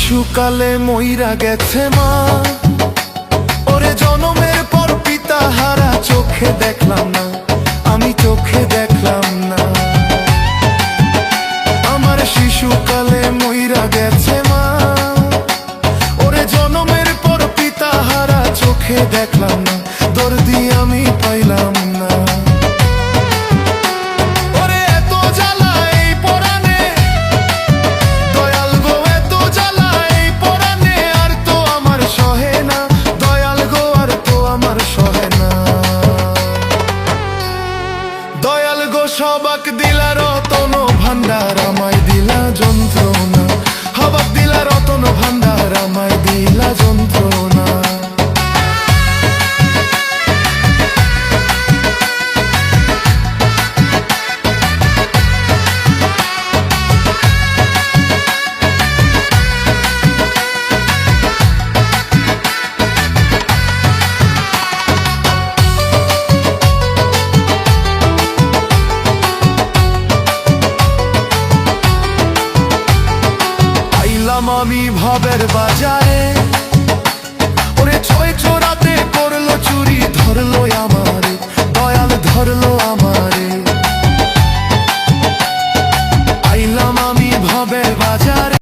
শিশুকালে মইরা গেছে মা, ওরে জনমের পর পিতা হারা চোখে দেখলাম না, আমি চোখে দেখলাম না। আমার শিশুকালে মইরা গেছে মা, ওরে জনমের পর পিতা হারা চোখে দেখলাম না, দর্দি আমি পাইলাম না। সবাক দিলা রতন ভান্ডার আমায় দিলা যন্ত্রণা, হবাক দিলা রতন ভান্ডার আমায় দিলা যন্ত্রণা। আমি ভাবের বাজারে, ওরে ছয় চোরাতে করলো চুরি, ধরলো আমার